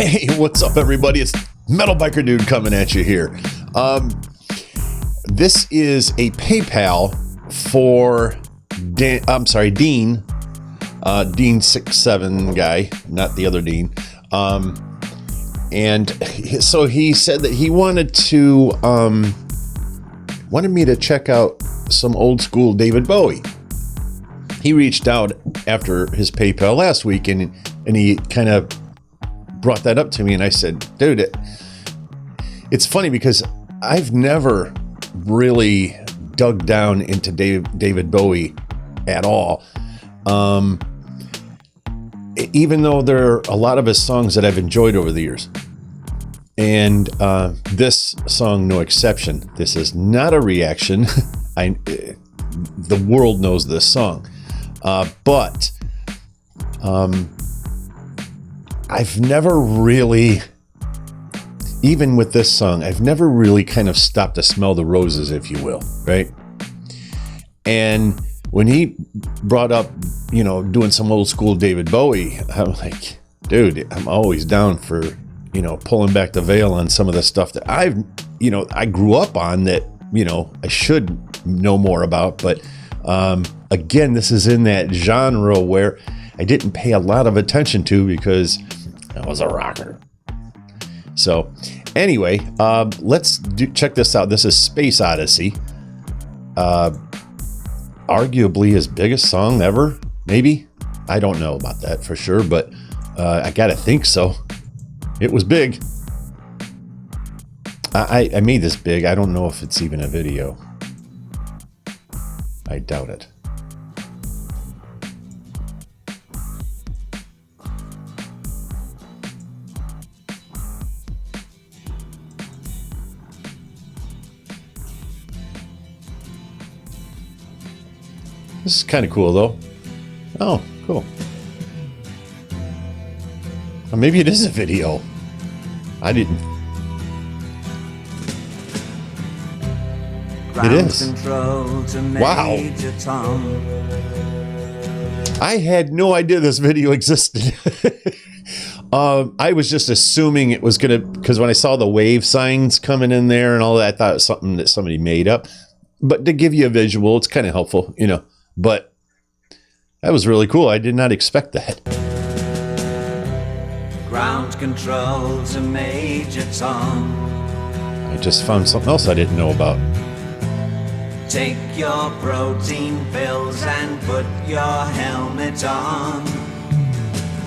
Hey, what's up, everybody? It's Metal Biker Dude coming at you here. This is a PayPal for Dean, Dean67 guy, not the other Dean. And so he said that he wanted me to check out some old school David Bowie. He reached out after his PayPal last week, and he kind of brought that up to me, and I said, dude, it's funny because I've never really dug down into David Bowie at all. Even though there are a lot of his songs that I've enjoyed over the years. And this song, no exception. This is not a reaction. The world knows this song. But I've never really, even with this song, I've never really kind of stopped to smell the roses, if you will, right? And when he brought up, doing some old school David Bowie, I'm like, dude, I'm always down for, pulling back the veil on some of the stuff that I grew up on that, I should know more about. But again, this is in that genre where I didn't pay a lot of attention to because I was a rocker. So anyway, let's check this out. This is Space Odyssey. Arguably his biggest song ever, maybe. I don't know about that for sure, but I gotta think so. It was big. I made this big. I don't know if it's even a video. I doubt it. This is kind of cool, though. Oh, cool. Or maybe it is a video. I didn't. It is. Wow. I had no idea this video existed. I was just assuming it was going to, because when I saw the wave signs coming in there and all that, I thought it was something that somebody made up. But to give you a visual, it's kind of helpful, But that was really cool. I did not expect that. Ground control to Major Tom. I just found something else I didn't know about. Take your protein pills and put your helmet on.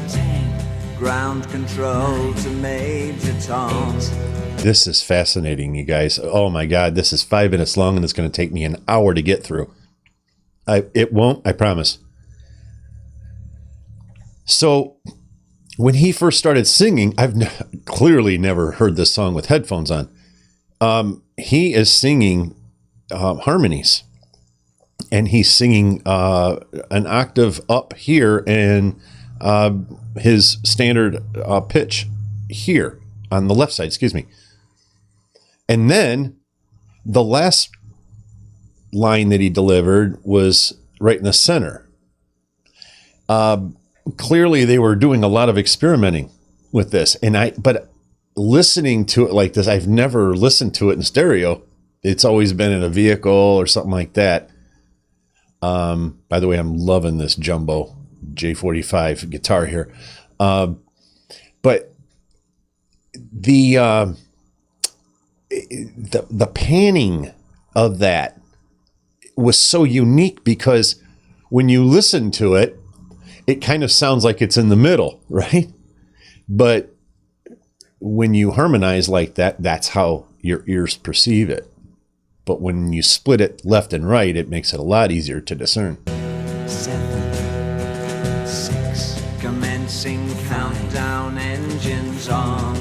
10. Ground control to Major Tom. This is fascinating, you guys. Oh my God, this is 5 minutes long and it's going to take me an hour to get through. It won't, I promise. So when he first started singing, I've clearly never heard this song with headphones on. He is singing harmonies, and he's singing an octave up here and his standard pitch here on the left side, excuse me. And then the last line that he delivered was right in the center. Clearly they were doing a lot of experimenting with this, but listening to it like this, I've never listened to it in stereo. It's always been in a vehicle or something like that. By the way, I'm loving this jumbo J45 guitar here. But the panning of that was so unique because when you listen to it, it kind of sounds like it's in the middle, right? But when you harmonize like that, that's how your ears perceive it. But when you split it left and right, it makes it a lot easier to discern. 7, 6, commencing countdown, engines on.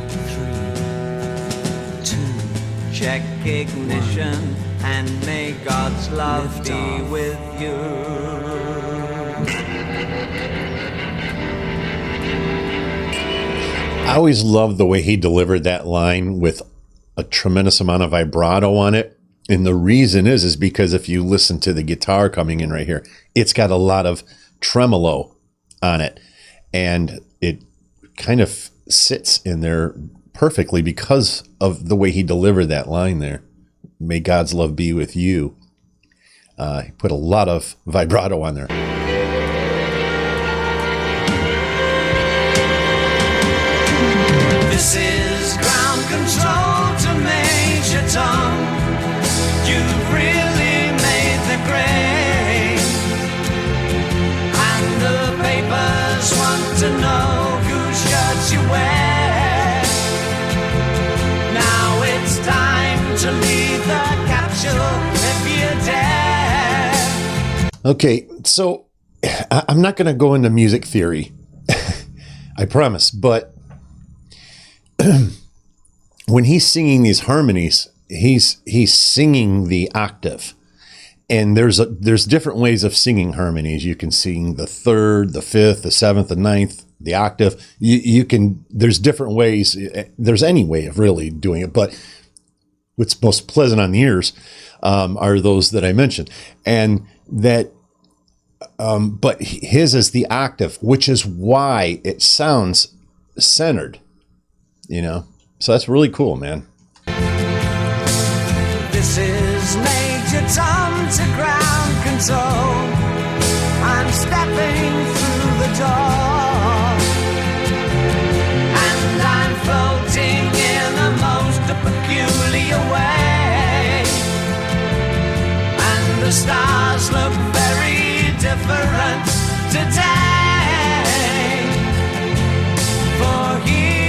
3, 2, check ignition, and may God's love be with you. I always loved the way he delivered that line with a tremendous amount of vibrato on it. And the reason is because if you listen to the guitar coming in right here, it's got a lot of tremolo on it. And it kind of sits in there perfectly because of the way he delivered that line there. May God's love be with you. He put a lot of vibrato on there. This is ground control to Major Tom. You've really made the grade, and the papers want to know whose shirts you wear. Now it's time to leave the capsule if you dare. Okay, so I'm not going to go into music theory, I promise, but when he's singing these harmonies, he's singing the octave, and there's different ways of singing harmonies. You can sing the third, the fifth, the seventh, the ninth, the octave. You can. There's different ways. There's any way of really doing it, but what's most pleasant on the ears are those that I mentioned, and that. But his is the octave, which is why it sounds centered. You know, so that's really cool, man. This is Major Tom to ground control. I'm stepping through the door, and I'm floating in the most peculiar way, and the stars look very different today. For here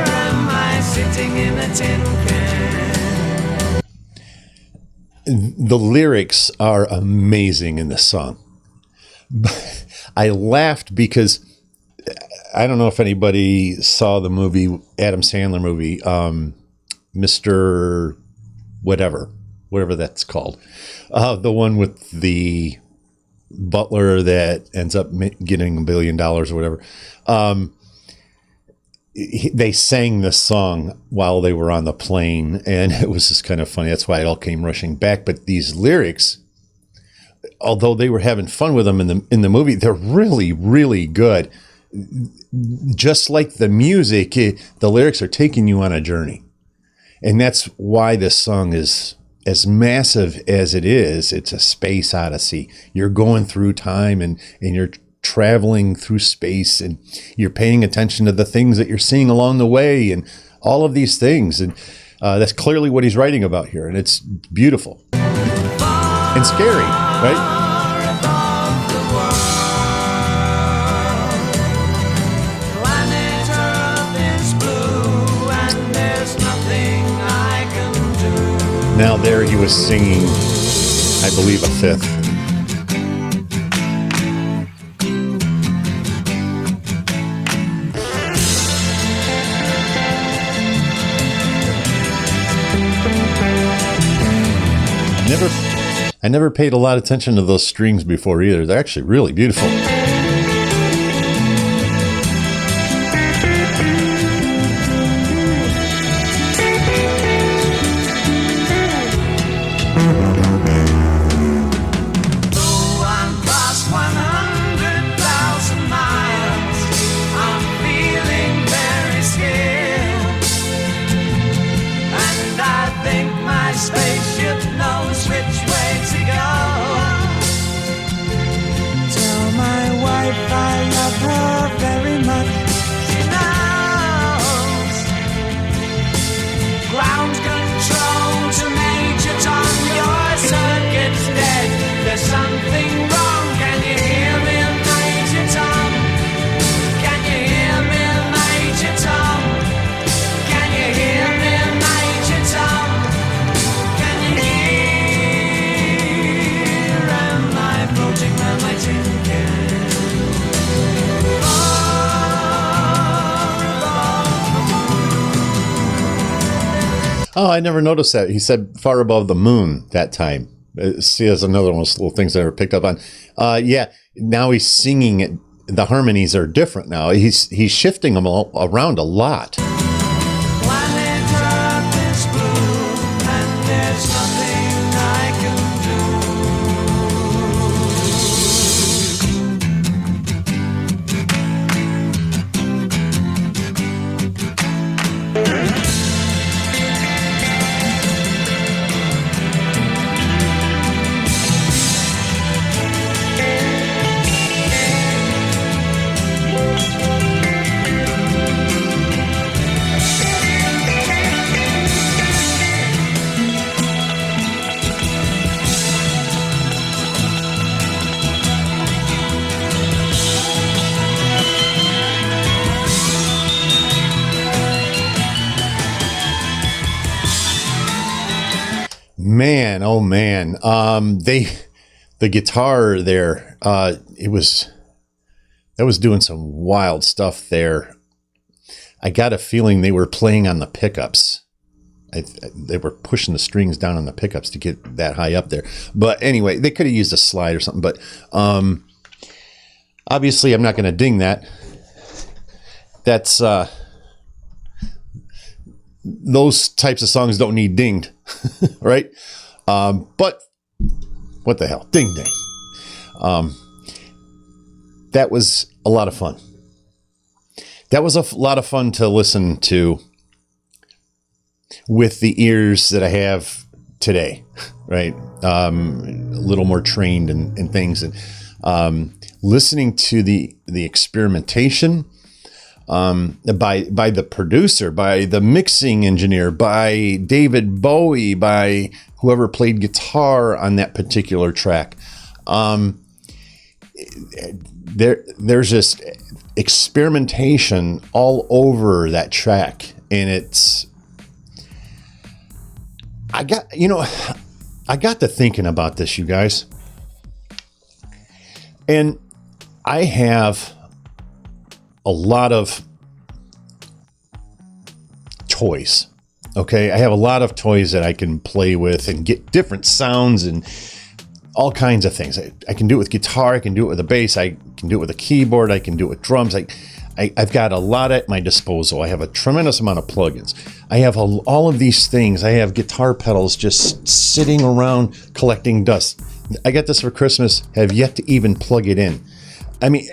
am I sitting in a tin can. The lyrics are amazing in this song. I laughed because I don't know if anybody saw the movie, Adam Sandler movie, Mr. whatever that's called. The one with the butler that ends up getting $1 billion or whatever. They sang this song while they were on the plane, and it was just kind of funny. That's why it all came rushing back. But these lyrics, although they were having fun with them in the movie, they're really, really good. Just like the music, the lyrics are taking you on a journey. And that's why this song is as massive as it is. It's a space odyssey. You're going through time and you're traveling through space, and you're paying attention to the things that you're seeing along the way and all of these things. And that's clearly what he's writing about here. And it's beautiful and scary, right? Now there he was singing, I believe, a fifth. I never paid a lot of attention to those strings before either. They're actually really beautiful. Oh, I never noticed that. He said far above the moon that time. See, there's another one of those little things I never picked up on. Yeah, now he's singing it. The harmonies are different now. He's shifting them all around a lot. Oh man. The guitar there, that was doing some wild stuff there. I got a feeling they were playing on the pickups. They were pushing the strings down on the pickups to get that high up there. But anyway, they could have used a slide or something. But obviously, I'm not going to ding that. That's those types of songs don't need dinged, right? But what the hell? Ding ding. That was a lot of fun. That was a lot of fun to listen to with the ears that I have today, right? A little more trained in things, and listening to the experimentation by the producer, by the mixing engineer, by David Bowie, by whoever played guitar on that particular track. There's just experimentation all over that track, and I got to thinking about this, you guys, and I have a lot of toys. Okay, I have a lot of toys that I can play with and get different sounds and all kinds of things. I can do it with guitar. I can do it with a bass. I can do it with a keyboard. I can do it with drums. I've got a lot at my disposal. I have a tremendous amount of plugins. I have all of these things. I have guitar pedals just sitting around collecting dust. I got this for Christmas. Have yet to even plug it in. I mean,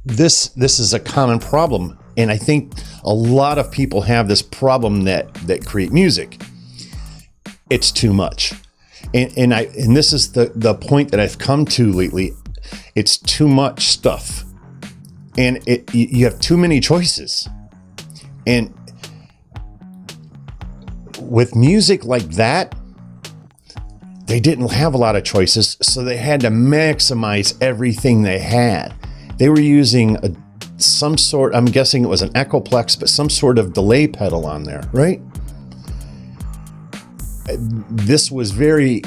this is a common problem, and I think a lot of people have this problem that create music. It's too much. And this is the point that I've come to lately. It's too much stuff, and you have too many choices. And with music like that, they didn't have a lot of choices, so they had to maximize everything they had. They were using some sort, I'm guessing it was an Echoplex, but some sort of delay pedal on there, right? This was very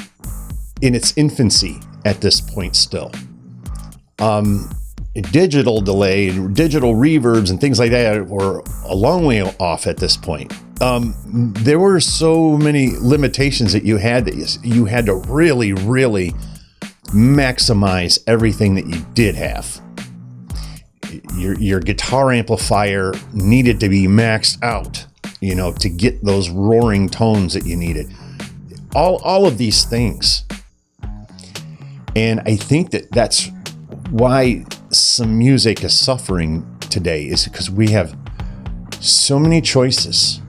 in its infancy at this point still. Digital delay and digital reverbs and things like that were a long way off at this point. There were so many limitations that you had to really, really maximize everything that you did have. Your guitar amplifier needed to be maxed out, to get those roaring tones that you needed. All of these things. And I think that's why some music is suffering today, is because we have so many choices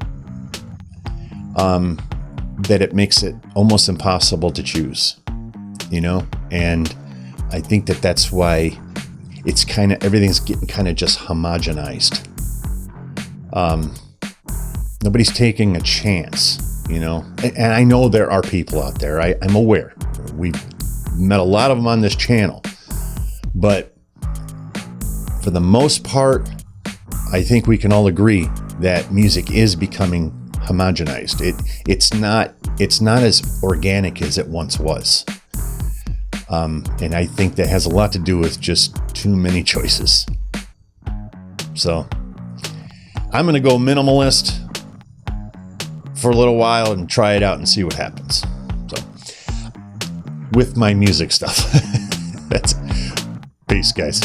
that it makes it almost impossible to choose, and I think that's why it's everything's getting kind of just homogenized. Nobody's taking a chance, and I know there are people out there. I'm aware. We've met a lot of them on this channel, but for the most part, I think we can all agree that music is becoming homogenized. It's not as organic as it once was. And I think that has a lot to do with just too many choices. So I'm going to go minimalist for a little while and try it out and see what happens. So with my music stuff. That's peace, guys.